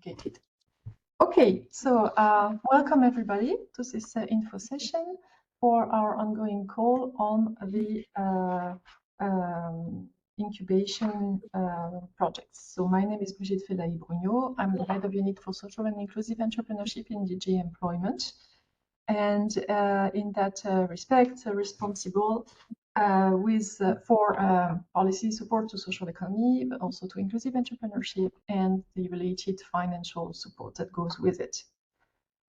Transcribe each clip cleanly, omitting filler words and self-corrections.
complicated. Okay, so welcome everybody to this info session for our ongoing call on the incubation projects. So my name is Brigitte Fellahi-Brugnot. I'm the head of unit for social and inclusive entrepreneurship in DG Employment. And in that respect, responsible for policy support to social economy, but also to inclusive entrepreneurship and the related financial support that goes with it.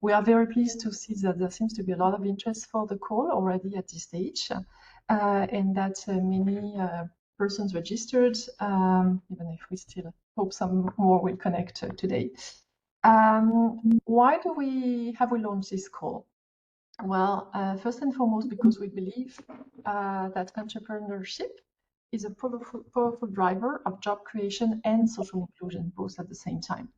We are very pleased to see that there seems to be a lot of interest for the call already at this stage, and that many persons registered, even if we still hope some more will connect today. Why have we launched this call? Well, first and foremost, because we believe that entrepreneurship is a powerful driver of job creation and social inclusion, both at the same time.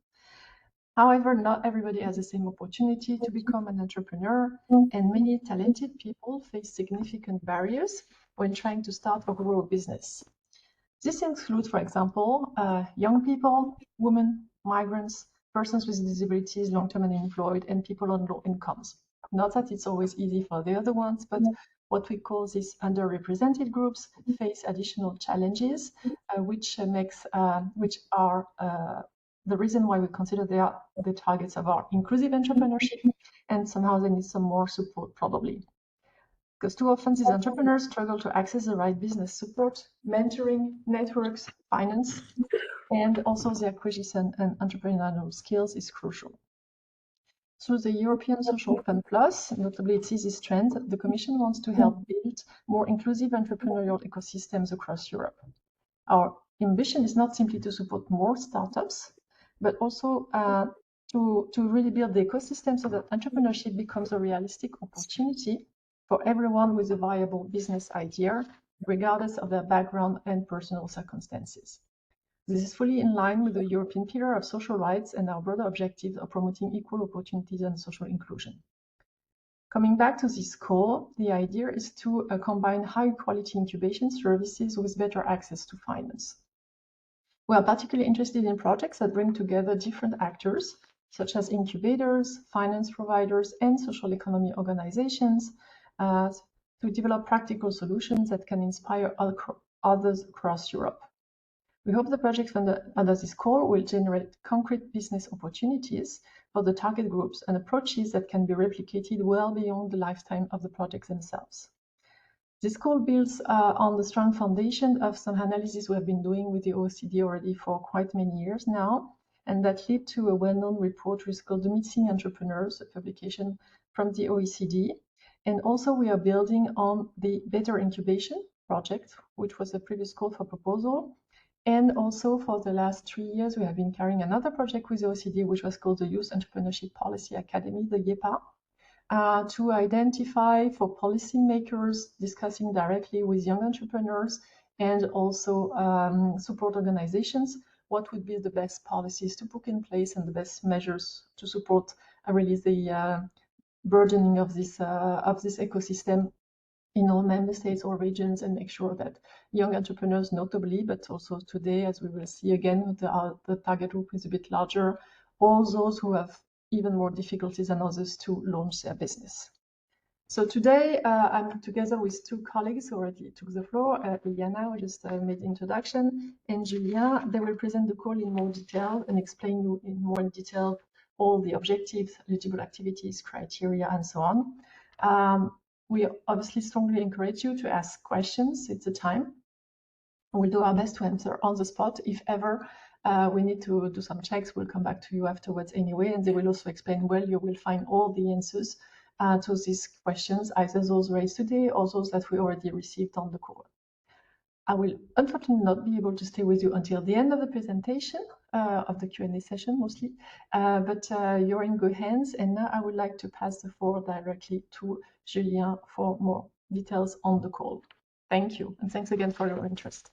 However, not everybody has the same opportunity to become an entrepreneur, and many talented people face significant barriers when trying to start or grow a business. This includes, for example, young people, women, migrants, persons with disabilities, long-term unemployed, and people on low incomes. Not that it's always easy for the other ones, but what we call these underrepresented groups face additional challenges, which are the reason why we consider they are the targets of our inclusive entrepreneurship, and somehow they need some more support probably. Because too often these entrepreneurs struggle to access the right business support, mentoring, networks, finance, and also the acquisition and entrepreneurial skills is crucial. Through the European Social Fund Plus, notably it sees this trend, the Commission wants to help build more inclusive entrepreneurial ecosystems across Europe. Our ambition is not simply to support more startups, but also to really build the ecosystem so that entrepreneurship becomes a realistic opportunity for everyone with a viable business idea, regardless of their background and personal circumstances. This is fully in line with the European Pillar of Social Rights and our broader objectives of promoting equal opportunities and social inclusion. Coming back to this call, the idea is to combine high-quality incubation services with better access to finance. We are particularly interested in projects that bring together different actors, such as incubators, finance providers, and social economy organizations, to develop practical solutions that can inspire others across Europe. We hope the projects under this call will generate concrete business opportunities for the target groups and approaches that can be replicated well beyond the lifetime of the projects themselves. This call builds on the strong foundation of some analysis we have been doing with the OECD already for quite many years now, and that lead to a well-known report which is called The Missing Entrepreneurs, a publication from the OECD. And also we are building on the Better Incubation project, which was a previous call for proposal. And also for the last 3 years, we have been carrying another project with the OECD, which was called the Youth Entrepreneurship Policy Academy, the YEPA, to identify for policymakers discussing directly with young entrepreneurs and also support organizations what would be the best policies to put in place and the best measures to support really the burdening of this ecosystem in all member states or regions, and make sure that young entrepreneurs notably, but also today, as we will see again, the target group is a bit larger, all those who have even more difficulties than others to launch their business. So today, I'm together with two colleagues who already took the floor, Iliana, who just made the introduction, and Julien. They will present the call in more detail and explain you in more detail all the objectives, eligible activities, criteria, and so on. We obviously strongly encourage you to ask questions. It's a time. We'll do our best to answer on the spot. If ever we need to do some checks, we'll come back to you afterwards anyway, and they will also explain well. You will find all the answers to these questions, either those raised today or those that we already received on the call. I will unfortunately not be able to stay with you until the end of the presentation, of the Q&A session mostly, but you're in good hands. And now I would like to pass the floor directly to Julien for more details on the call. Thank you, and thanks again for your interest.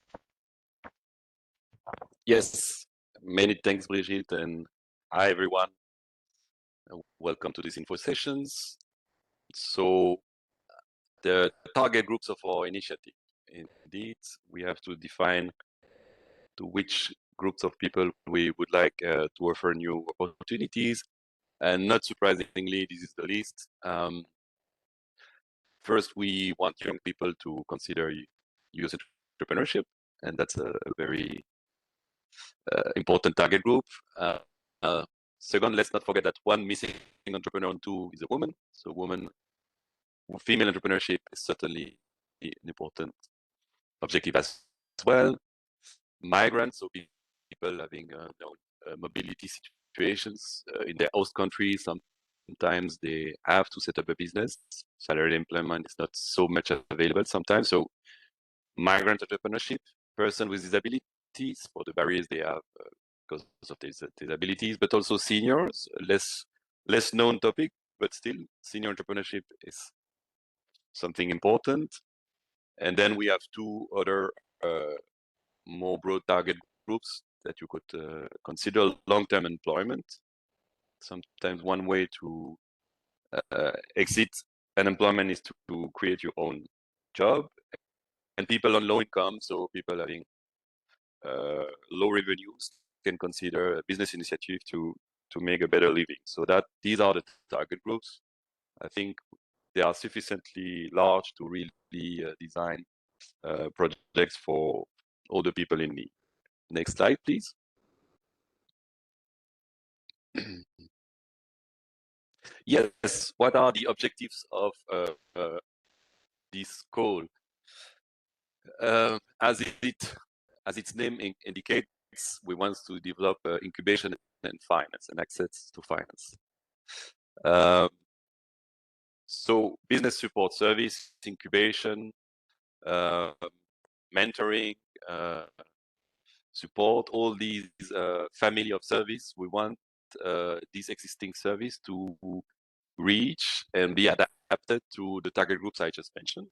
Yes, many thanks, Brigitte, and hi everyone. Welcome to these info sessions. So the target groups of our initiative. Indeed, we have to define to which groups of people we would like to offer new opportunities. And not surprisingly, this is the list. First, we want young people to consider youth entrepreneurship, and that's a very important target group. Second, let's not forget that one missing entrepreneur on two is a woman. So female entrepreneurship is certainly an important objective as well. Migrants, so people having mobility situations in their host country. Sometimes they have to set up a business. Salaried employment is not so much available sometimes. So migrant entrepreneurship, person with disabilities for the barriers they have because of these disabilities, but also seniors, less known topic, but still senior entrepreneurship is something important. And then we have two other more broad target groups that you could consider: long-term employment. Sometimes one way to exit unemployment is to create your own job, and people on low income, so people having low revenues, can consider a business initiative to make a better living. So that these are the target groups. I think they are sufficiently large to really design projects for all the people in need. Next slide, please. Yes, what are the objectives of this call? As its name indicates, we want to develop incubation and finance and access to finance. So business support service, incubation, mentoring, support, all these family of service. We want this existing service to reach and be adapted to the target groups I just mentioned.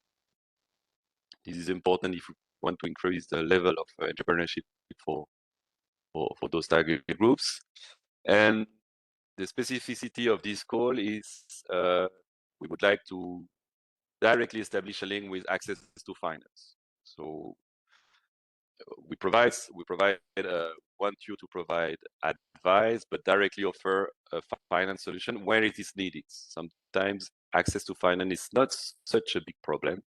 This is important if we want to increase the level of entrepreneurship for those target groups. And the specificity of this call is we would like to directly establish a link with access to finance. So we want you to provide advice, but directly offer a finance solution where it is needed. Sometimes access to finance is not such a big problem.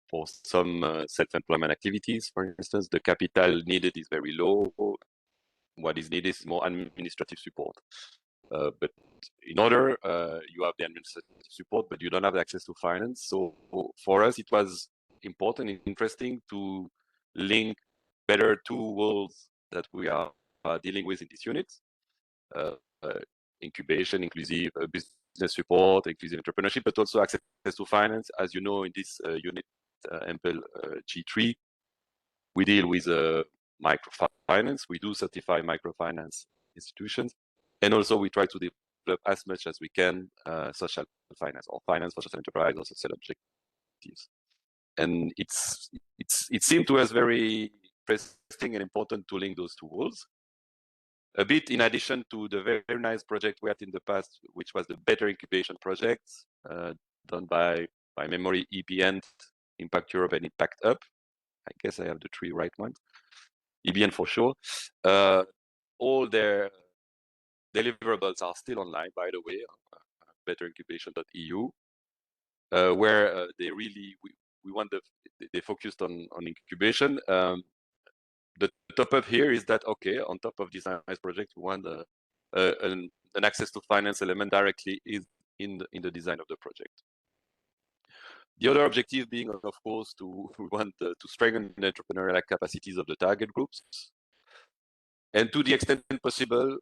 For some self-employment activities, for instance, the capital needed is very low. What is needed is more administrative support. But in order, you have the administrative support, but you don't have access to finance. So for us, it was important and interesting to link better two worlds that we are dealing with in this unit: incubation, inclusive business support, inclusive entrepreneurship, but also access to finance. As you know, in this unit, Ample G3, we deal with microfinance. We do certify microfinance institutions, and also we try to develop as much as we can social finance or finance for social enterprise or social objectives. And it seemed to us very interesting and important to link those two worlds. A bit in addition to the very nice project we had in the past, which was the Better Incubation project, done by memory EBN, Impact Europe, and Impact Up. I guess I have the three right ones. EBN for sure. All their deliverables are still online, by the way, betterincubation.eu, where they really they focused on incubation. The top up here is that, okay, on top of this nice project, we want an access to finance element directly in the design of the project. The other objective being, of course, we want to strengthen the entrepreneurial capacities of the target groups, and to the extent possible,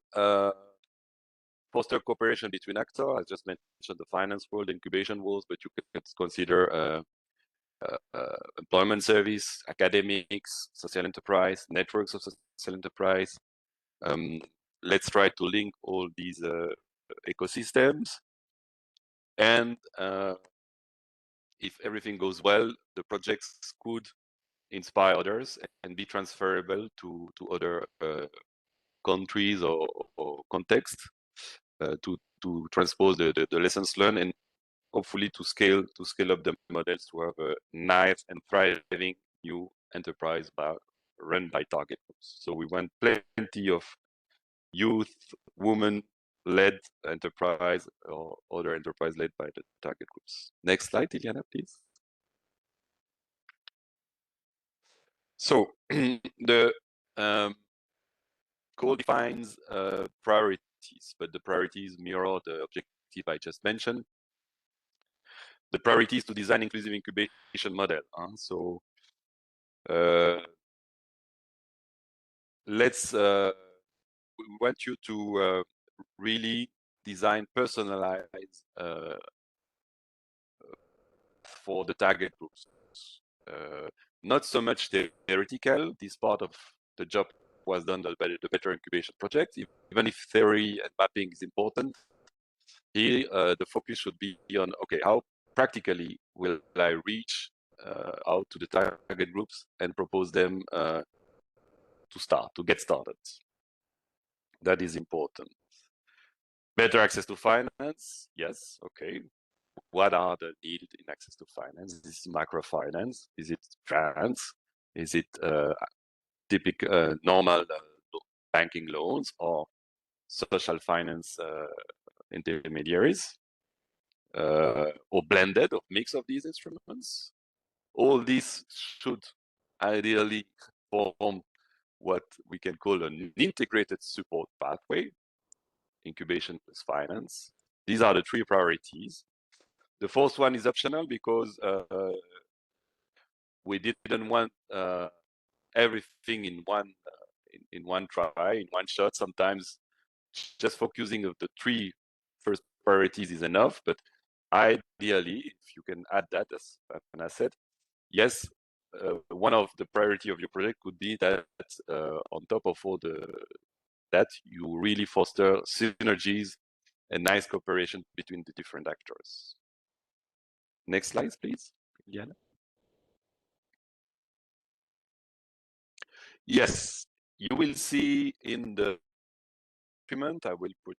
foster cooperation between actors. I just mentioned the finance world, incubation world, but you can consider employment service, academics, social enterprise, networks of social enterprise. Let's try to link all these ecosystems, and if everything goes well, the projects could inspire others and be transferable to other countries or contexts to transpose the lessons learned, and hopefully to scale up the models to have a nice and thriving new enterprise run by target groups. So we want plenty of youth, women-led enterprise or other enterprise led by the target groups. Next slide, Iliana, please. So the goal defines priorities, but the priorities mirror the objective I just mentioned. The priority is to design inclusive incubation model. So let's we want you to really design personalized for the target groups. Not so much theoretical. This part of the job was done by the Better Incubation Project. Even if theory and mapping is important, here the focus should be on, okay, how practically will I reach out to the target groups and propose them to get started. That is important. Better access to finance, yes, okay. What are the needs in access to finance? Is this microfinance? Is it grants? Is it typical normal banking loans or social finance intermediaries, or blended or mix of these instruments? All these should ideally form what we can call an integrated support pathway, incubation plus finance. These are the three priorities. The fourth one is optional because we didn't want everything in one try, in one shot. Sometimes just focusing on the three first priorities is enough, but ideally, if you can add that as an asset, yes, one of the priority of your project could be that on top of all that you really foster synergies and nice cooperation between the different actors. Next slide, please, Liana. Yes, you will see in the document, I will put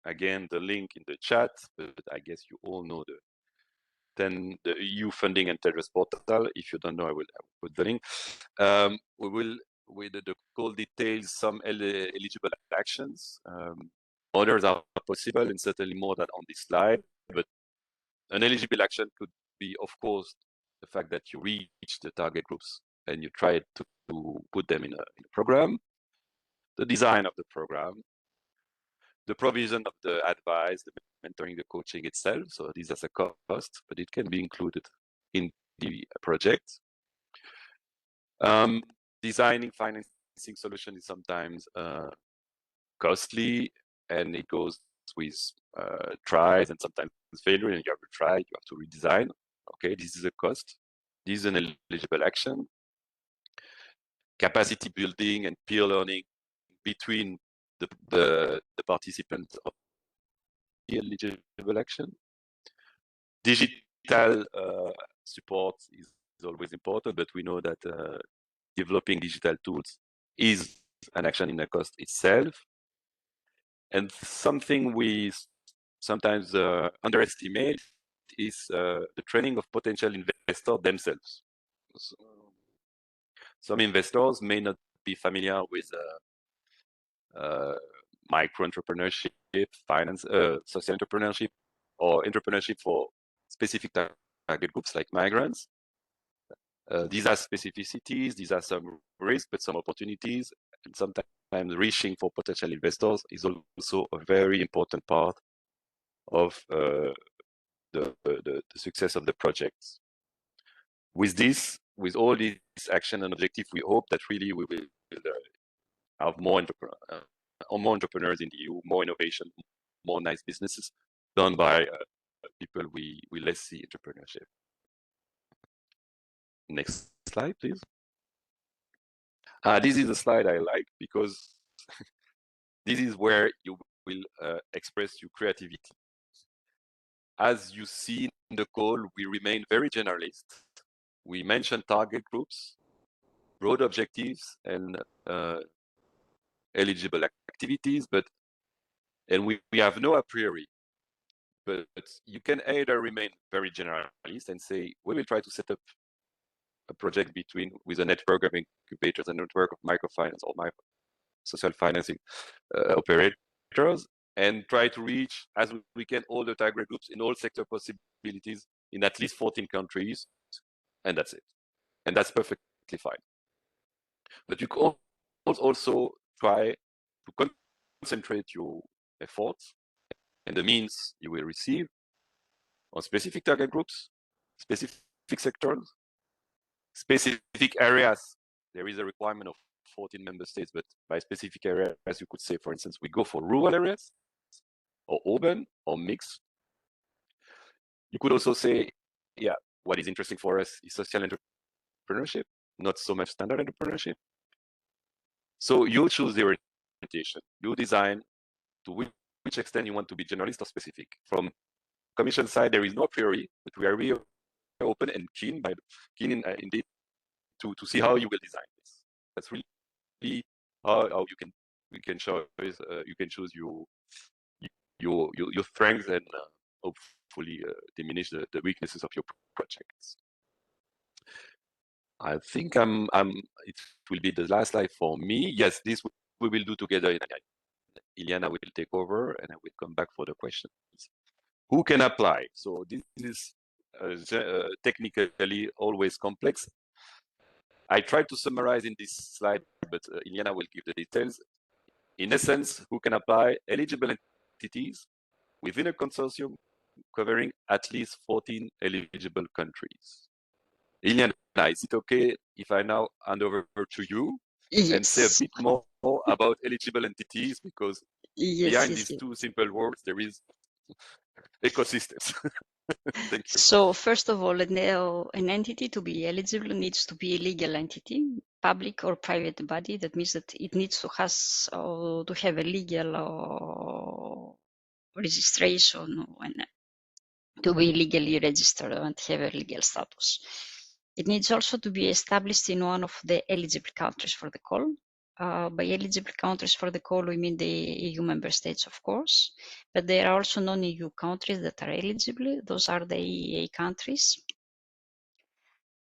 again the link in the chat, but I guess you all know the EU funding and terrorist portal. If you don't know, I will put the link. We will, with the call details, some eligible actions. Others are possible and certainly more than on this slide, but an eligible action could be, of course, the fact that you reach the target groups and you try to put them in a program, the design of the program, the provision of the advice, the mentoring, the coaching itself. So this is a cost, but it can be included in the project. Designing financing solution is sometimes costly, and it goes with tries and sometimes failure, and you have to try, you have to redesign. Okay, this is a cost. This is an eligible action. Capacity building and peer learning between the participants of the eligible action. Digital support is always important, but we know that developing digital tools is an action in the cost itself. And something we sometimes underestimate is the training of potential investors themselves. So, some investors may not be familiar with micro-entrepreneurship, finance, social entrepreneurship, or entrepreneurship for specific target groups like migrants. These are specificities, these are some risks, but some opportunities, and sometimes reaching for potential investors is also a very important part of the success of the projects. With this, with all these action and objective, we hope that really we will have more entrepreneurs in the EU, more innovation, more nice businesses done by people we less see entrepreneurship. Next slide, please. This is a slide I like because this is where you will express your creativity. As you see in the call, we remain very generalist. We mention target groups, broad objectives, and eligible activities, and we have no a priori. But you can either remain very generalist and say, we will try to set up a project with a network of incubators, a network of microfinance or social financing operators, and try to reach as we can all the target groups in all sector possibilities in at least 14 countries, and that's it. And that's perfectly fine. But you can also try to concentrate your efforts and the means you will receive on specific target groups, specific sectors, specific areas. There is a requirement of 14 member states, but by specific areas, you could say, for instance, we go for rural areas or urban or mixed. You could also say, yeah, what is interesting for us is social entrepreneurship, not so much standard entrepreneurship. So you choose the orientation. You design to which extent you want to be generalist or specific. From Commission side, there is no a priori, but we are really open and keen indeed to see how you will design this. That's really how you can choose your strengths and hopefully diminish the weaknesses of your projects. I think it will be the last slide for me. Yes, this we will do together. Iliana will take over, and I will come back for the questions. Who can apply? So this is technically always complex. I tried to summarize in this slide, but Iliana will give the details. In essence, who can apply? Eligible entities within a consortium covering at least 14 eligible countries. Iliana, is it okay if I now hand over to you and say a bit more about eligible entities? Because behind these two simple words, there is ecosystems. Thank you. So first of all, an entity to be eligible needs to be a legal entity, public or private body. That means that it needs to have a legal registration and to be legally registered and have a legal status. It needs also to be established in one of the eligible countries for the call. By eligible countries for the call, we mean the EU member states, of course, but there are also non-EU countries that are eligible. Those are the EEA countries.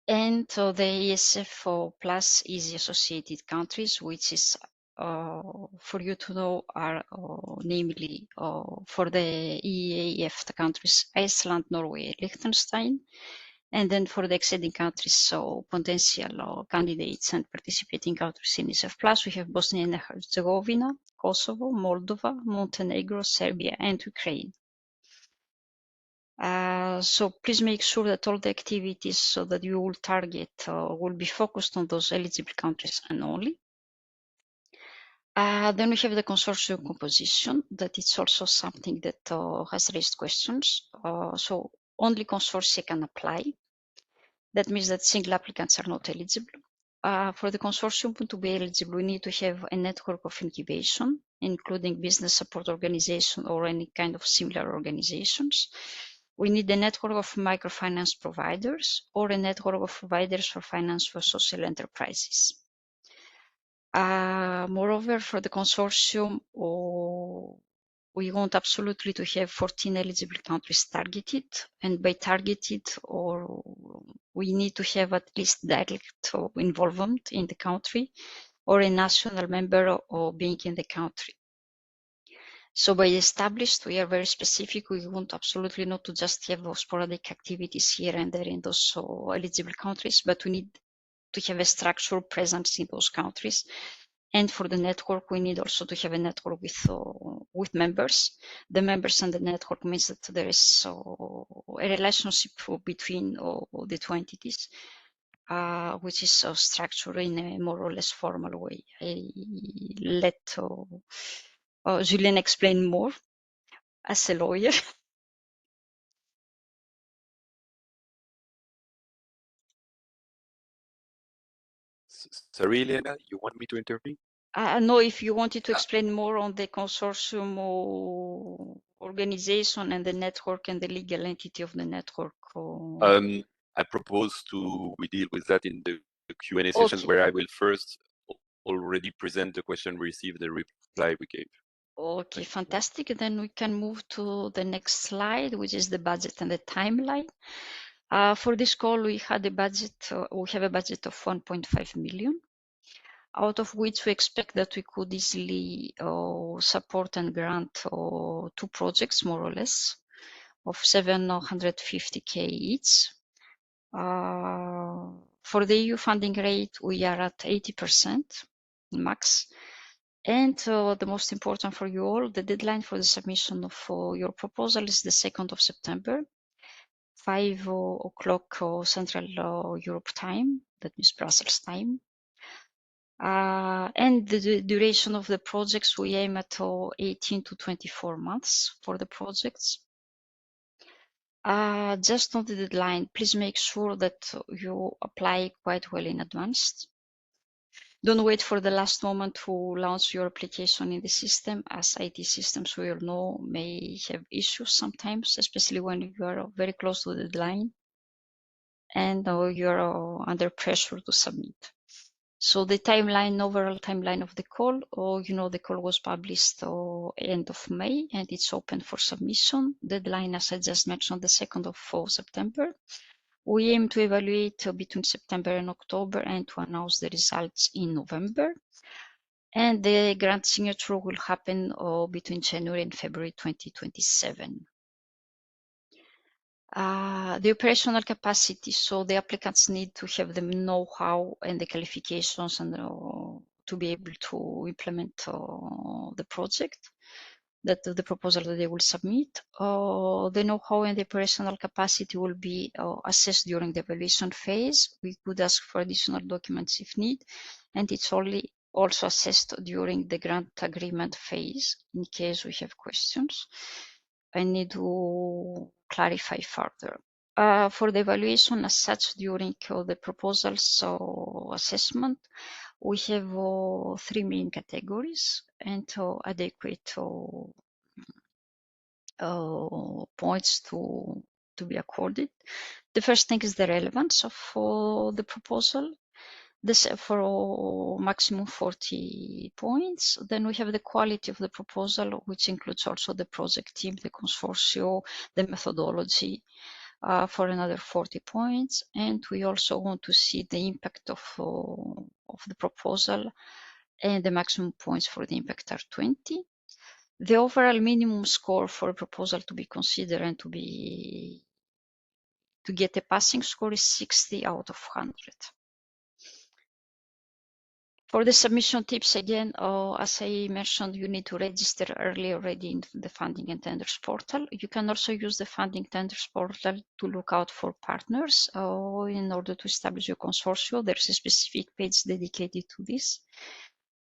And the ESF plus easy associated countries, which is for you to know are namely for the EEAF countries, Iceland, Norway, Liechtenstein. And then for the exceeding countries, so potential candidates and participating countries in ESF plus, we have Bosnia and Herzegovina, Kosovo, Moldova, Montenegro, Serbia, and Ukraine. So please make sure that all the activities so that you will target will be focused on those eligible countries and only. Then we have the consortium composition. That is also something that has raised questions. So only consortia can apply. That means that single applicants are not eligible. For the consortium to be eligible, we need to have a network of incubation, including business support organization or any kind of similar organizations. We need a network of microfinance providers or a network of providers for finance for social enterprises. Moreover, for the consortium, we want absolutely to have 14 eligible countries targeted, and by targeted, or we need to have at least direct involvement in the country or a national member or being in the country. So by established, we are very specific. We want absolutely not to just have sporadic activities here and there in those eligible countries, but we need to have a structural presence in those countries. And for the network, we need also to have a network with members. The members and the network means that there is a relationship between the two entities, which is structured in a more or less formal way. I let Julien explain more as a lawyer. Sorry, Elena, you want me to intervene? No, if you wanted to explain more on the consortium organization and the network and the legal entity of the network. I propose we deal with that in the Q&A sessions, where I will first already present the question we received, the reply we gave. Okay, fantastic. Then we can move to the next slide, which is the budget and the timeline. For this call, we had a budget. We have a budget of 1.5 million, out of which we expect that we could easily support and grant 2 projects, more or less, of 750K each. For the EU funding rate, we are at 80% max. And the most important for you all, the deadline for the submission of your proposal is the 2nd of September, 5 o'clock Central Europe time, that means Brussels time. And the duration of the projects, we aim at 18 to 24 months for the projects. Just on the deadline, please make sure that you apply quite well in advance. Don't wait for the last moment to launch your application in the system, as IT systems, we all know, may have issues sometimes, especially when you are very close to the deadline and you're under pressure to submit. So the timeline, overall timeline of the call, the call was published end of May, and it's open for submission. Deadline, as I just mentioned, the 2nd of September. We aim to evaluate between September and October and to announce the results in November. And the grant signature will happen between January and February 2027. The operational capacity, so the applicants need to have the know-how and the qualifications and to be able to implement the project, that the proposal that they will submit. The know-how and the operational capacity will be assessed during the evaluation phase. We could ask for additional documents if need, and it's also assessed during the grant agreement phase in case we have questions. I need to clarify further. For the evaluation as such, during the proposals assessment, we have 3 main categories and adequate points to be accorded. The first thing is the relevance of the proposal. This for maximum 40 points. Then we have the quality of the proposal, which includes also the project team, the consortium, the methodology, for another 40 points. And we also want to see the impact of the proposal, and the maximum points for the impact are 20. The overall minimum score for a proposal to be considered and to get a passing score is 60 out of 100. For the submission tips, again, as I mentioned, you need to register early already in the Funding and Tenders portal. You can also use the Funding Tenders portal to look out for partners in order to establish your consortium. There's a specific page dedicated to this.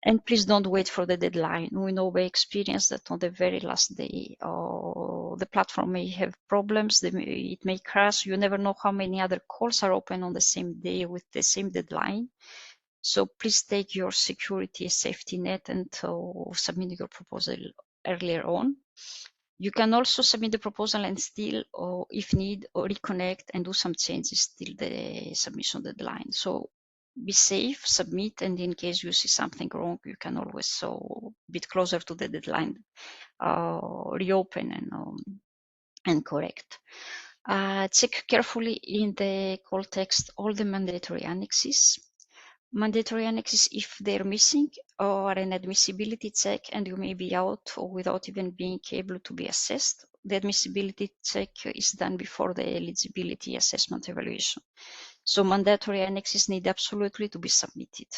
And please don't wait for the deadline. We know by experience that on the very last day, the platform may have problems, it may crash. You never know how many other calls are open on the same day with the same deadline. So please take your security safety net and submit your proposal earlier on. You can also submit the proposal and still, if need, or reconnect and do some changes till the submission deadline. So be safe, submit, and in case you see something wrong, you can always a bit closer to the deadline, reopen and correct. Check carefully in the call text all the mandatory annexes. Mandatory annexes, if they're missing, or an admissibility check, and you may be out or without even being able to be assessed. The admissibility check is done before the eligibility assessment evaluation. So mandatory annexes need absolutely to be submitted.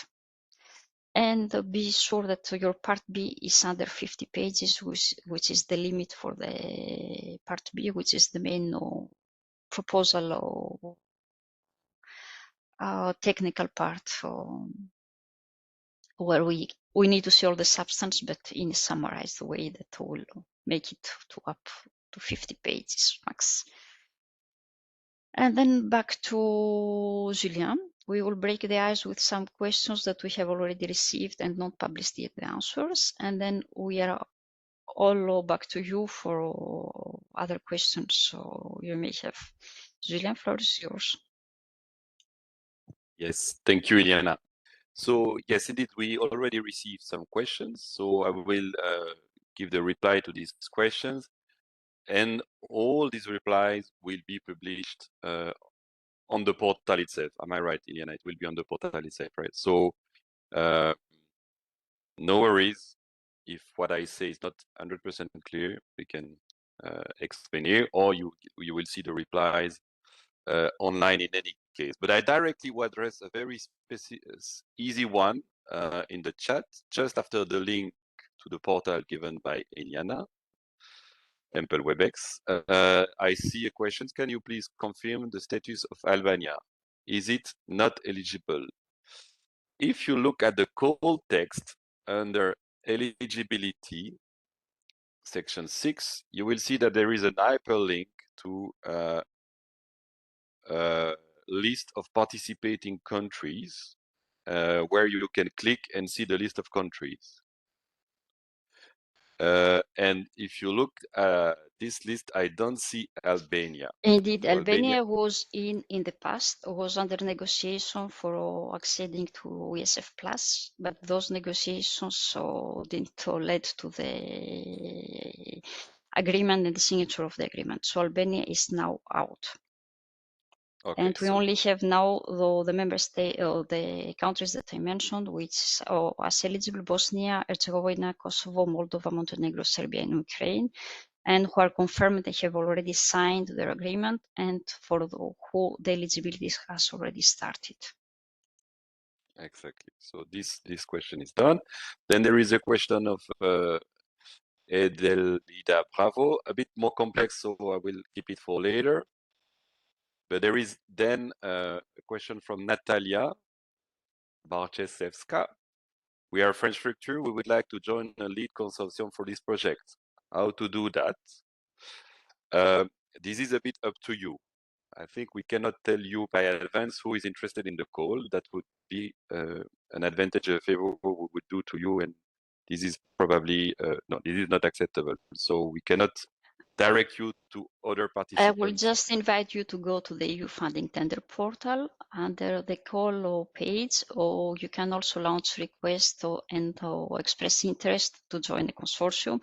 And be sure that your Part B is under 50 pages, which is the limit for the Part B, which is the main proposal technical part, where we need to see all the substance, but in a summarized way that will make it to up to 50 pages max. And then back to Julien. We will break the ice with some questions that we have already received and not published yet the answers. And then we are all back to you for other questions so you may have. Julien, floor is yours. Yes, thank you, Iliana. So yes, indeed, we already received some questions. So I will give the reply to these questions. And all these replies will be published on the portal itself. Am I right, Iliana? It will be on the portal itself, right? So no worries if what I say is not 100% clear. We can explain here, or you will see the replies online in any case. But I directly will address a very easy one in the chat, just after the link to the portal given by Eliana, Ample WebEx. I see a question. Can you please confirm the status of Albania? Is it not eligible? If you look at the call text under eligibility, section 6, you will see that there is an hyperlink to list of participating countries where you can click and see the list of countries. And if you look at this list, I don't see Albania. Indeed, So Albania was in the past, was under negotiation for acceding to ESF Plus, but those negotiations didn't lead to the agreement and the signature of the agreement. So Albania is now out. Okay, and we only have now the member state, the countries that I mentioned, which are eligible: Bosnia, Herzegovina, Kosovo, Moldova, Montenegro, Serbia, and Ukraine, and who are confirmed they have already signed their agreement, and for who the eligibility has already started. Exactly. So this question is done. Then there is a question of Edelida Bravo, a bit more complex, so I will keep it for later. But there is then a question from Natalia Barczewska. We are a French structure. We would like to join a lead consortium for this project. How to do that? This is a bit up to you. I think we cannot tell you by advance who is interested in the call. That would be an advantage, a favor we would do to you, and this is probably no, this is not acceptable. So we cannot direct you to other participants. I will just invite you to go to the EU funding tender portal under the call page, or you can also launch request and express interest to join the consortium.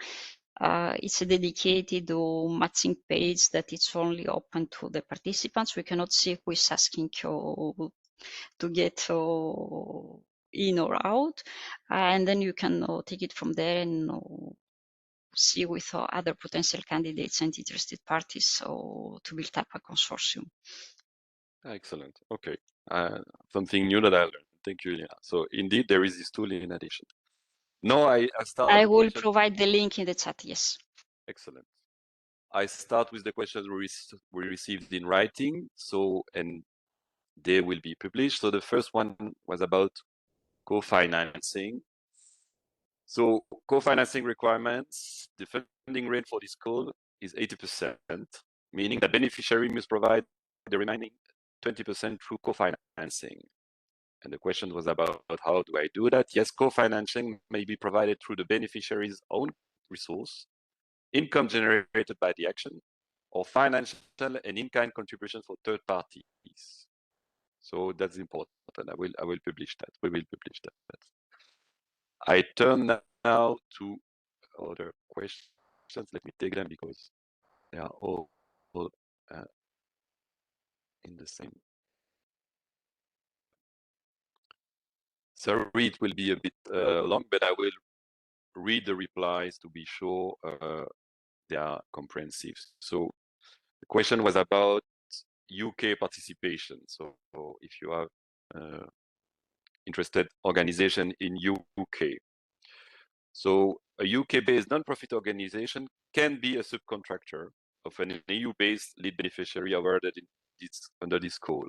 It's a dedicated matching page that it's only open to the participants. We cannot see who is asking to get in or out, and then you can take it from there and see with other potential candidates and interested parties to build up a consortium. Excellent. Okay. Something new that I learned. Thank you, Lina. So indeed, there is this tool in addition. No, I start. I will provide the link in the chat, yes. Excellent. I start with the questions we received in writing, and they will be published. So the first one was about co-financing. So co-financing requirements, the funding rate for this call is 80%, meaning that beneficiary must provide the remaining 20% through co-financing. And the question was about how do I do that? Yes, co-financing may be provided through the beneficiary's own resource, income generated by the action, or financial and in-kind contributions for third parties. So that's important. I will publish that. We will publish that. I turn now to other questions. Let me take them because they are all in the same. Sorry, it will be a bit long, but I will read the replies to be sure they are comprehensive. So the question was about UK participation. So if you have interested organization in UK. So a UK-based non-profit organization can be a subcontractor of an EU-based lead beneficiary awarded under this call.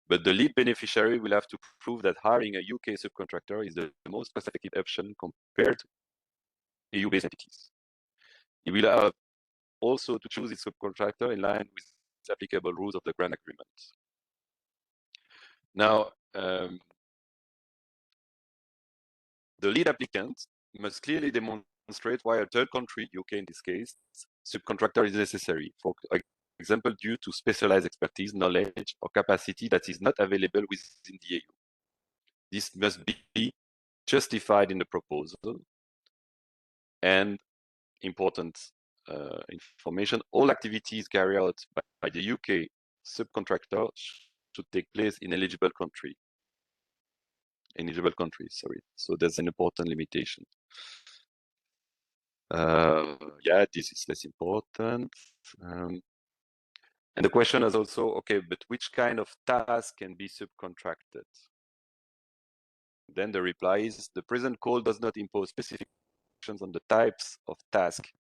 But the lead beneficiary will have to prove that hiring a UK subcontractor is the most cost-effective option compared to EU-based entities. He will have also to choose its subcontractor in line with the applicable rules of the grant agreement. Now, the lead applicant must clearly demonstrate why a third country, UK in this case, subcontractor is necessary, for example, due to specialized expertise, knowledge, or capacity that is not available within the EU. This must be justified in the proposal. And important information. All activities carried out by the UK subcontractor should take place in eligible countries. Sorry. So that's an important limitation. Yeah, this is less important. And the question is also, okay, but which kind of task can be subcontracted? Then the reply is, the present call does not impose specific restrictions on the types of tasks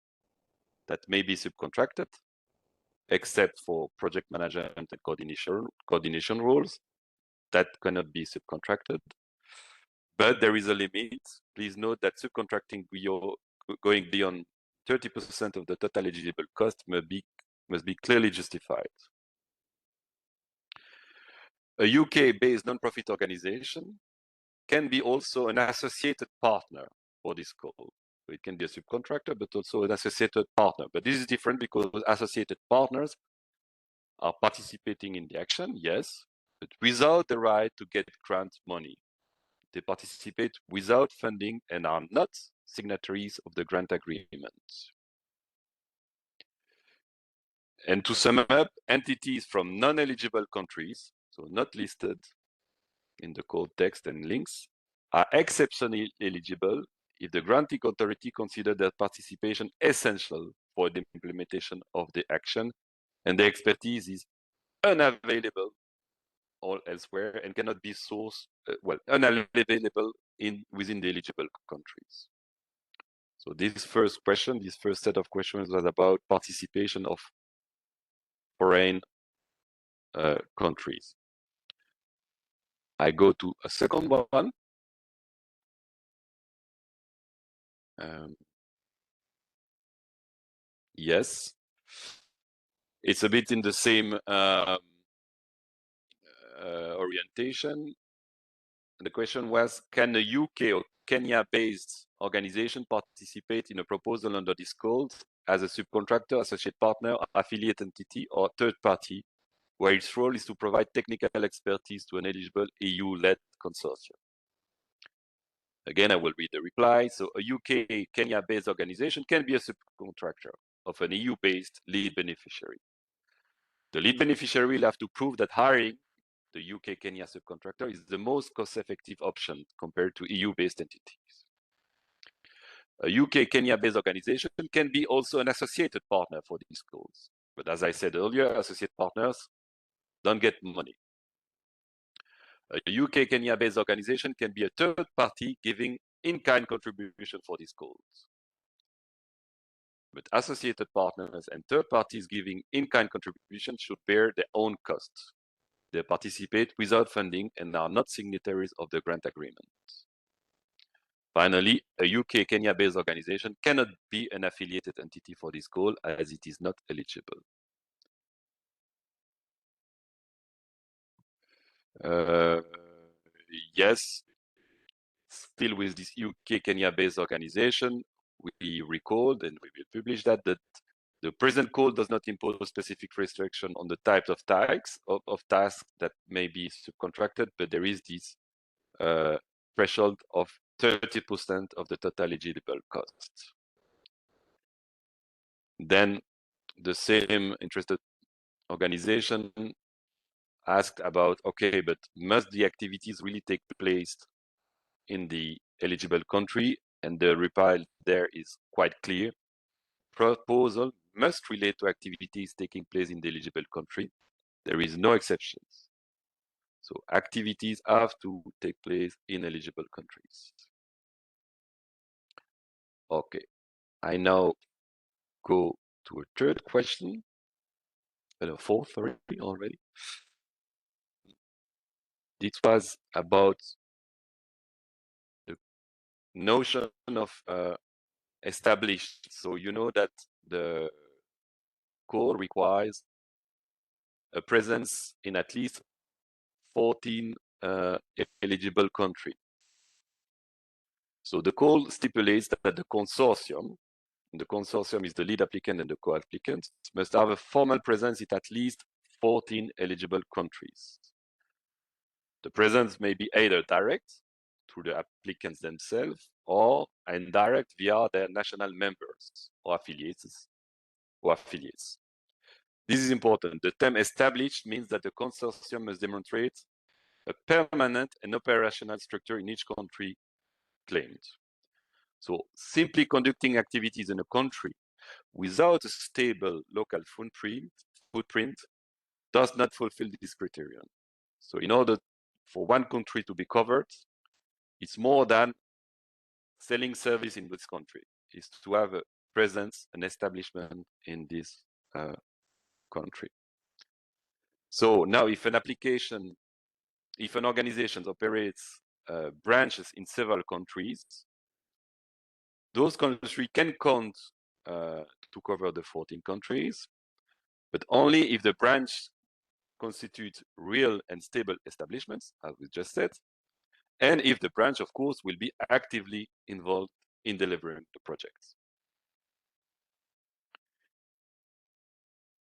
that may be subcontracted, except for project management and coordination roles that cannot be subcontracted. But there is a limit. Please note that subcontracting going beyond 30% of the total eligible cost must be clearly justified. A UK-based non-profit organization can be also an associated partner for this call. So it can be a subcontractor, but also an associated partner. But this is different because associated partners are participating in the action, yes, but without the right to get grant money. They participate without funding and are not signatories of the grant agreement. And to sum up, entities from non-eligible countries, so not listed in the code text and links, are exceptionally eligible if the granting authority considers their participation essential for the implementation of the action and the expertise is unavailable or elsewhere and cannot be sourced, unavailable within the eligible countries. So this first set of questions was about participation of foreign countries. I go to a second one. Yes, it's a bit in the same orientation. The question was, can a UK or Kenya-based organization participate in a proposal under this code as a subcontractor, associate partner, affiliate entity, or third party, where its role is to provide technical expertise to an eligible EU-led consortium? Again, I will read the reply. So a UK Kenya-based organization can be a subcontractor of an EU-based lead beneficiary. The lead beneficiary will have to prove that hiring the UK Kenya subcontractor is the most cost-effective option compared to EU-based entities. A UK Kenya-based organization can be also an associated partner for these calls. But as I said earlier, associate partners don't get money. A UK Kenya-based organization can be a third party giving in-kind contribution for these calls. But associated partners and third parties giving in-kind contribution should bear their own costs. They participate without funding and are not signatories of the grant agreement. Finally, a UK Kenya-based organization cannot be an affiliated entity for this call as it is not eligible. Yes, still with this UK Kenya-based organization, we recalled and we will publish that the present call does not impose a specific restriction on the types of tasks that may be subcontracted, but there is this threshold of 30% of the total eligible costs. Then the same interested organization asked about, okay, but must the activities really take place in the eligible country? And the reply there is quite clear. Proposal must relate to activities taking place in the eligible country. There is no exceptions. So activities have to take place in eligible countries. Okay, I now go to a third question, fourth already. This was about the notion of established. So you know that the call requires a presence in at least 14 eligible countries. So the call stipulates that the consortium is the lead applicant and the co-applicants, must have a formal presence in at least 14 eligible countries. The presence may be either direct through the applicants themselves or indirect via their national members or affiliates or affiliates. This is important. The term established means that the consortium must demonstrate a permanent and operational structure in each country claimed. So simply conducting activities in a country without a stable local footprint does not fulfill this criterion. So in order for one country to be covered, it's more than selling service in this country. It's to have a presence, an establishment in this country. So now if an organization operates branches in several countries, those countries can count to cover the 14 countries, but only if the branch constitutes real and stable establishments, as we just said, and if the branch, of course, will be actively involved in delivering the projects.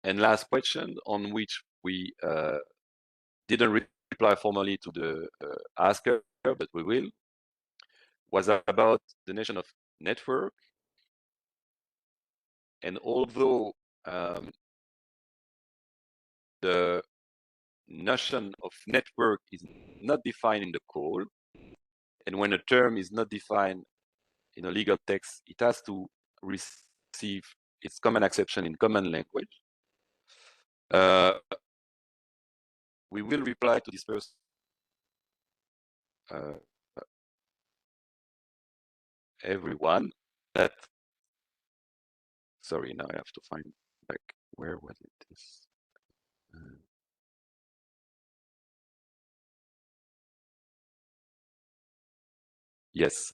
And last question, on which we didn't reply formally to the asker, but we will, was about the notion of network. And although the notion of network is not defined in the call, and when a term is not defined in a legal text, it has to receive its common acceptation in common language. We will reply to this person everyone that, sorry, now I have to find back, where was it? Yes.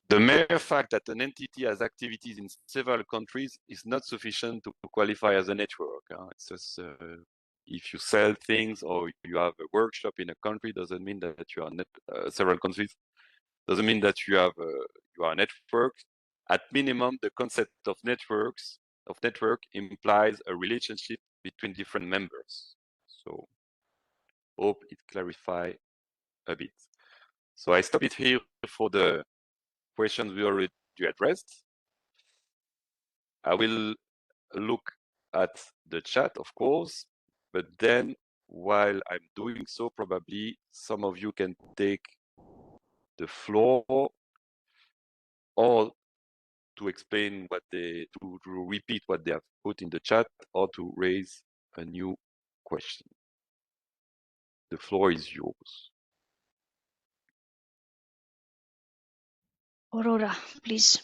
The mere fact that an entity has activities in several countries is not sufficient to qualify as a network. It's just, if you sell things or you have a workshop in a country, doesn't mean that you are several countries. Doesn't mean that you are a network. At minimum, the concept of network implies a relationship between different members. So, hope it clarifies a bit. So I stop it here for the questions we already addressed. I will look at the chat, of course, but then while I'm doing so, probably some of you can take the floor or to explain to repeat what they have put in the chat or to raise a new question. The floor is yours. Aurora, please.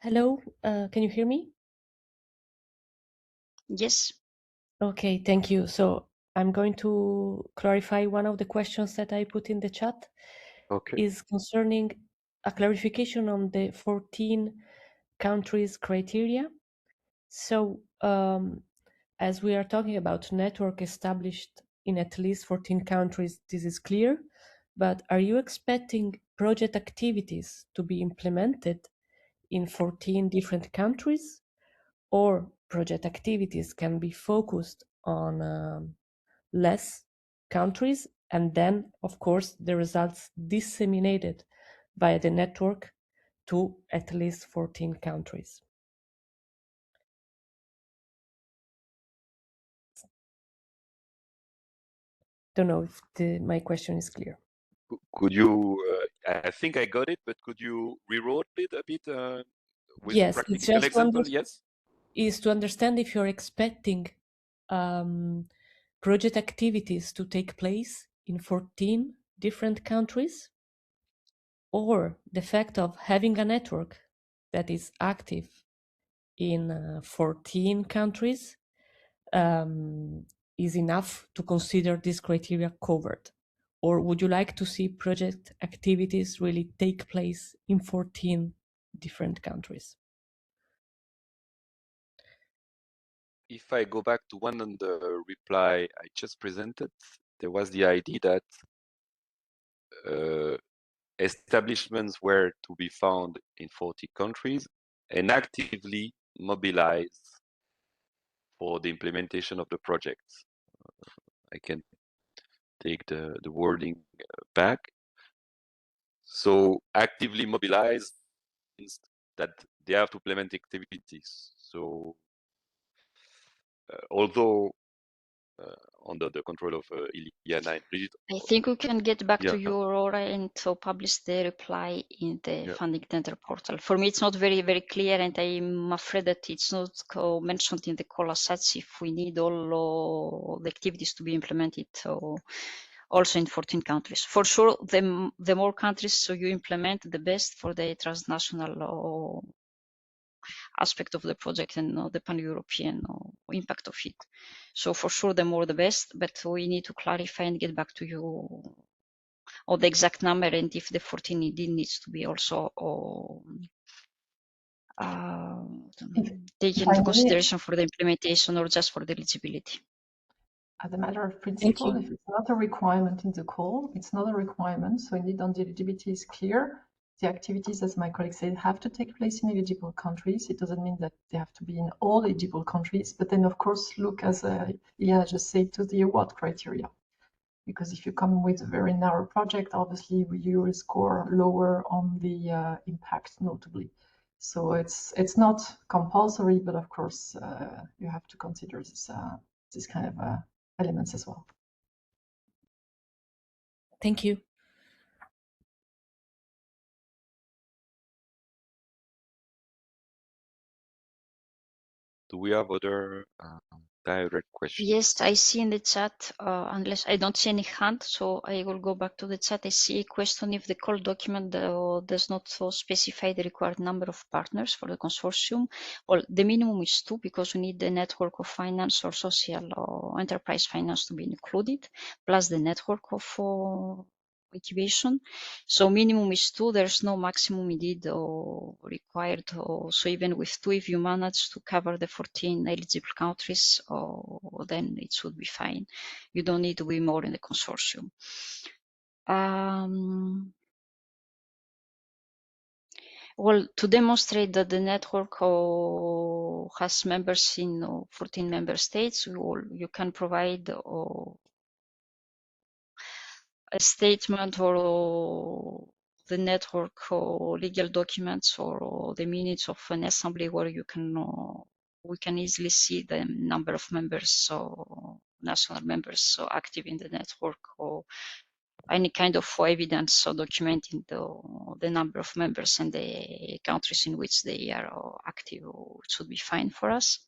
Hello, can you hear me? Yes. Okay, thank you. So I'm going to clarify one of the questions that I put in the chat. Okay. Is concerning a clarification on the 14 countries criteria. So as we are talking about network established in at least 14 countries, this is clear, but are you expecting project activities to be implemented in 14 different countries, or project activities can be focused on less countries, and then, of course, the results disseminated via the network to at least 14 countries? Don't know if my question is clear. Could you, I think I got it, but could you rewrite it a bit with Yes, practical it's just example? Yes. Is to understand if you're expecting project activities to take place in 14 different countries, or the fact of having a network that is active in 14 countries is enough to consider this criteria covered? Or would you like to see project activities really take place in 14 different countries? If I go back to one on the reply I just presented, there was the idea that establishments were to be found in 40 countries and actively mobilized for the implementation of the project. I can take the wording back. So actively mobilized means that they have to implement activities. So although under the control of Ilya 9 Brigitte, I think we can get back yeah. to you, Aurora, and to publish the reply in the Yeah. funding tender portal. For me, it's not very, very clear, and I'm afraid that it's not mentioned in the call as such if we need all the activities to be implemented also in 14 countries. For sure, the more countries so you implement, the best for the transnational aspect of the project and the pan-European impact of it. So for sure, the more the best, but we need to clarify and get back to you on the exact number and if the 14 indeed needs to be also taken into consideration for the implementation or just for the eligibility. As a matter of principle, if it's not a requirement in the call, it's not a requirement. So indeed, on the eligibility is clear. The activities, as my colleague said, have to take place in eligible countries. It doesn't mean that they have to be in all eligible countries, but then of course look, as Ilya just said, to the award criteria. Because if you come with a very narrow project, obviously you will score lower on the impact, notably. So it's not compulsory, but of course you have to consider this kind of elements as well. Thank you. Do we have other direct questions? Yes, I see in the chat, unless I don't see any hand, so I will go back to the chat. I see a question if the call document does not specify the required number of partners for the consortium. Well, the minimum is 2 because we need the network of finance or social or enterprise finance to be included, plus the network of incubation. So minimum is 2, there's no maximum indeed or required. So even with 2, if you manage to cover the 14 eligible countries, then it should be fine. You don't need to be more in the consortium. Well, to demonstrate that the network has members in 14 member states, you can provide a statement or the network or legal documents or the minutes of an assembly where you can we can easily see the number of members or national members active in the network or any kind of evidence or documenting the number of members and the countries in which they are active should be fine for us.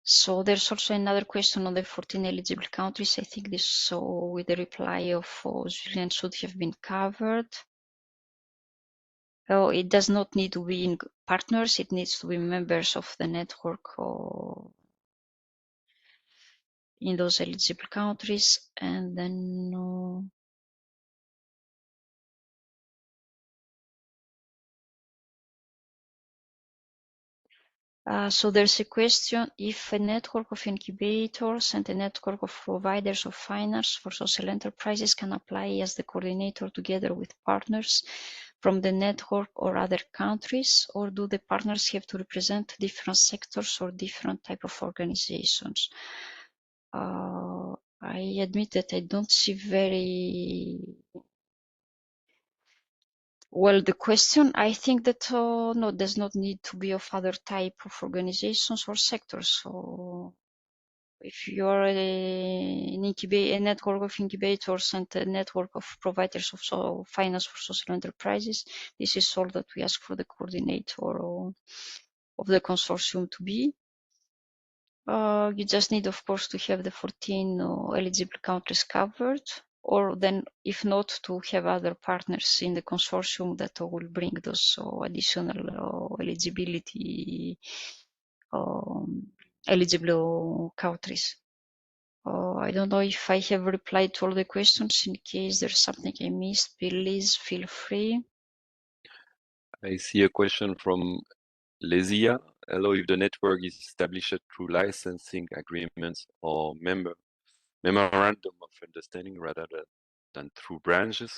So there's also another question on the 14 eligible countries. I think this with the reply of Julien should have been covered. Oh, it does not need to be in partners. It needs to be members of the network or in those eligible countries. And then so there's a question if a network of incubators and a network of providers of finance for social enterprises can apply as the coordinator together with partners from the network or other countries, or do the partners have to represent different sectors or different type of organizations? I admit that I don't see very well the question. I think that no, does not need to be of other type of organizations or sectors. So if you're a network of incubators and a network of providers of finance for social enterprises, this is all that we ask for the coordinator of the consortium to be. You just need, of course, to have the 14 eligible countries covered, or then, if not, to have other partners in the consortium that will bring those additional eligibility eligible countries. I don't know if I have replied to all the questions. In case there's something I missed, please feel free. I see a question from Lesia. Hello, if the network is established through licensing agreements or memorandum of understanding rather than through branches,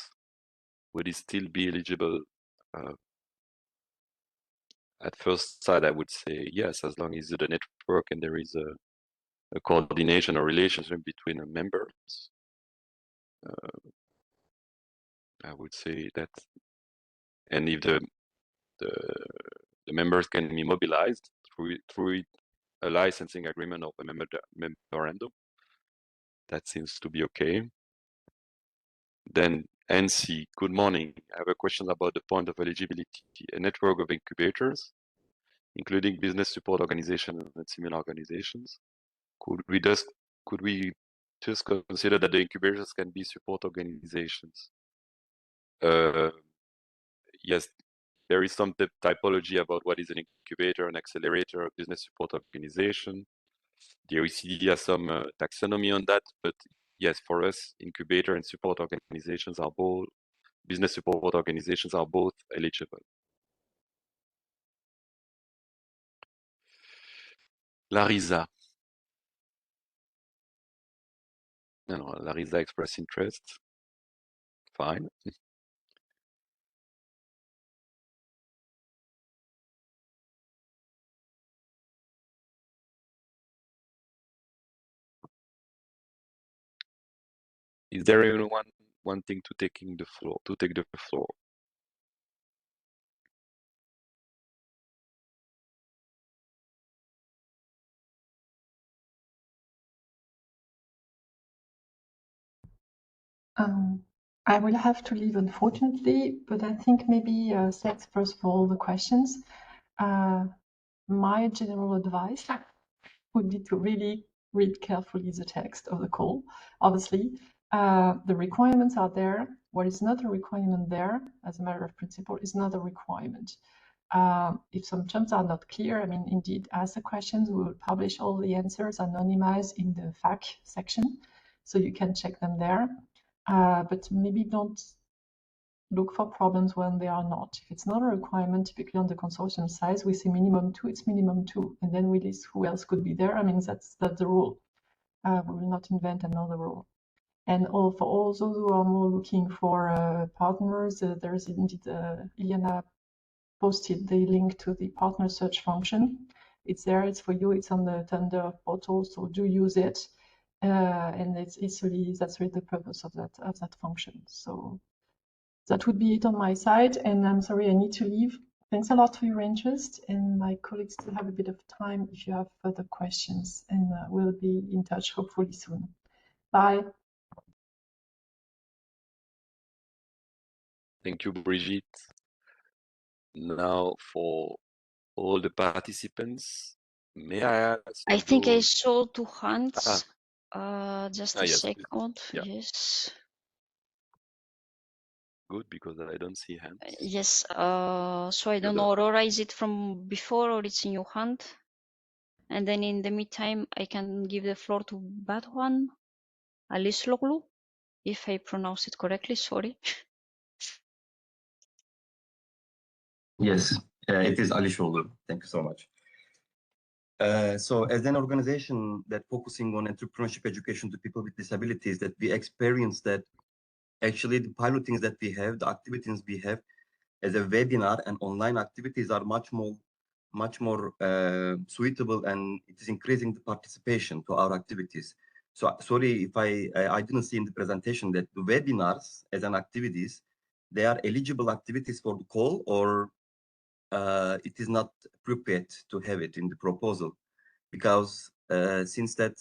would it still be eligible? At first sight, I would say yes, as long as the network and there is a coordination or relationship between the members. I would say that, and if the members can be mobilized through a licensing agreement or a memorandum, that seems to be okay. Then NC, good morning. I have a question about the point of eligibility. A network of incubators, including business support organizations and similar organizations. Could we just consider that the incubators can be support organizations? Yes, there is some typology about what is an incubator, an accelerator, a business support organization. The OECD has some taxonomy on that, but yes, for us, incubator and support organizations are both, business support organizations are both eligible. Larisa. No, Larisa expressed interest. Fine. Is there anyone wanting to take the floor? I will have to leave, unfortunately, but I think maybe thanks first for all the questions. My general advice would be to really read carefully the text of the call. Obviously, the requirements are there. What is not a requirement there, as a matter of principle, is not a requirement. If some terms are not clear, I mean, indeed, ask the questions. We will publish all the answers anonymized in the FAQ section, so you can check them there. But maybe don't look for problems when they are not. If it's not a requirement, typically on the consortium size, we say minimum 2, it's minimum 2, and then we list who else could be there. I mean, that's the rule. We will not invent another rule. And for all those who are more looking for partners, there is indeed, Iliana posted the link to the partner search function. It's there, it's for you, it's on the tender portal, so do use it. And that's really the purpose of that function. So that would be it on my side, and I'm sorry I need to leave. Thanks a lot for your interest, and my colleagues still have a bit of time if you have further questions, and we'll be in touch hopefully soon. Bye. Thank you, Brigitte. Now for all the participants, may I ask? I think I saw 2 hands. Just a yes, second. yeah. Yes. Good, because I don't see hands. Yes. So I don't know, Aurora, is it from before or it's in your hand? And then in the meantime, I can give the floor to Batwan Alisloglu, if I pronounce it correctly. Sorry. Yes, it is Alisloglu. Thank you so much. So as an organization that focusing on entrepreneurship education to people with disabilities, that we experience that actually the pilotings that we have, the activities we have as a webinar and online activities are much more suitable, and it is increasing the participation to our activities. So sorry if I didn't see in the presentation that the webinars as an activities, they are eligible activities for the call, or it is not appropriate to have it in the proposal, because since that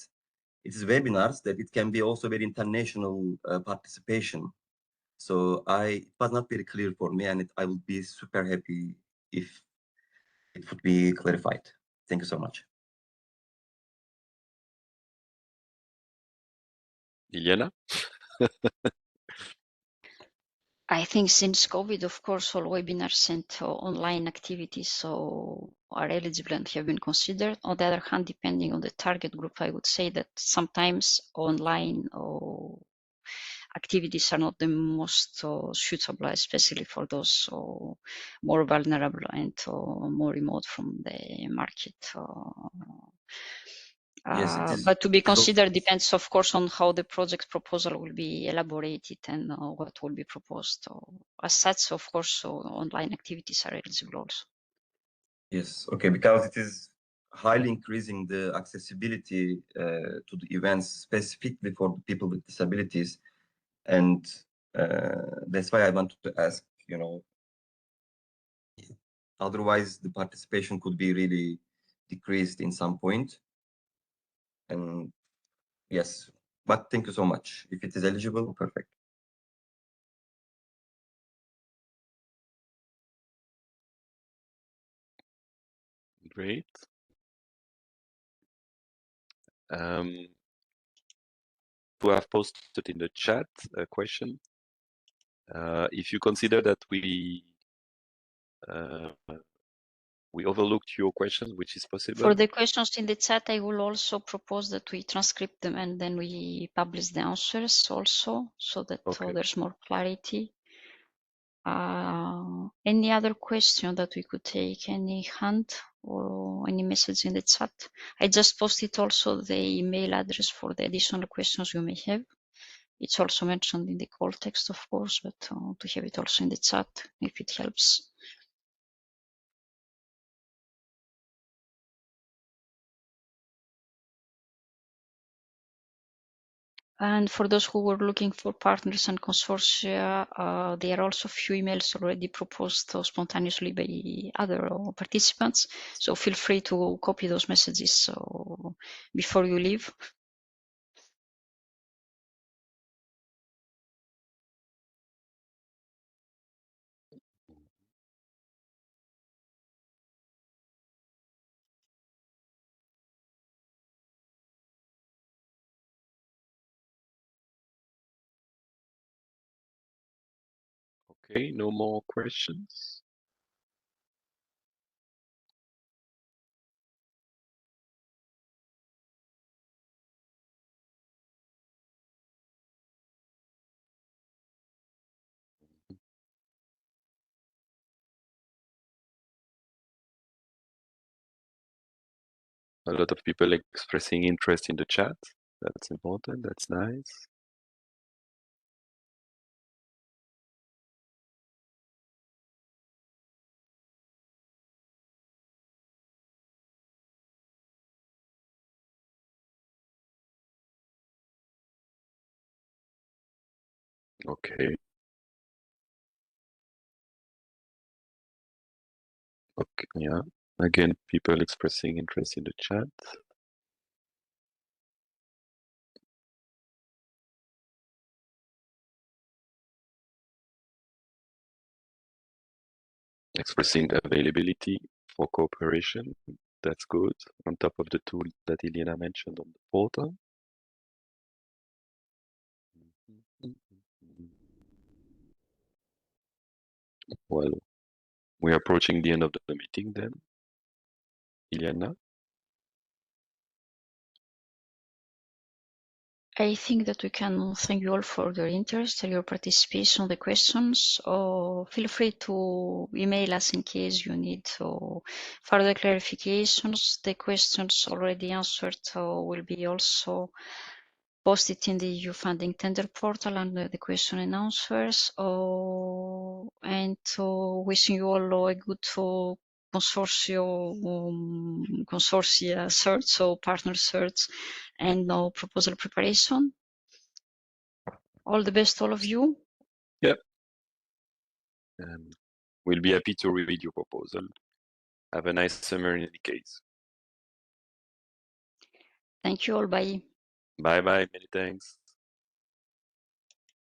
it is webinars, that it can be also very international participation. So it was not very clear for me, and I would be super happy if it would be clarified. Thank you so much. Iliana? I think since COVID, of course, all webinars and online activities are eligible and have been considered. On the other hand, depending on the target group, I would say that sometimes online activities are not the most suitable, especially for those more vulnerable and more remote from the market. Yes, it is, but to be considered depends, of course, on how the project proposal will be elaborated and what will be proposed. As such, of course, online activities are eligible also. Yes, okay, because it is highly increasing the accessibility to the events specifically for the people with disabilities. And that's why I wanted to ask, otherwise the participation could be really decreased in some point. And yes, but thank you so much. If it is eligible, perfect. Great. To have posted in the chat a question. If you consider that we overlooked your questions, which is possible. For the questions in the chat, I will also propose that we transcript them and then we publish the answers also, so that there's more clarity. Any other question that we could take? Any hand or any message in the chat? I just posted also the email address for the additional questions you may have. It's also mentioned in the call text, of course, but to have it also in the chat if it helps. And for those who were looking for partners and consortia, there are also a few emails already proposed spontaneously by other participants. So feel free to copy those messages before you leave. Okay, no more questions. A lot of people expressing interest in the chat. That's important. That's nice. Okay. Okay, yeah. Again, people expressing interest in the chat. Expressing availability for cooperation. That's good. On top of the tool that Iliana mentioned on the portal. Well, we're approaching the end of the meeting then. Iliana? I think that we can thank you all for your interest and your participation, the questions. Feel free to email us in case you need further clarifications. The questions already answered will be also posted in the EU funding tender portal under the question and answers. And wishing you all a good consortia search or partner search and proposal preparation. All the best, all of you. Yep. We'll be happy to read your proposal. Have a nice summer in any case. Thank you all. Bye. Bye bye. Many thanks.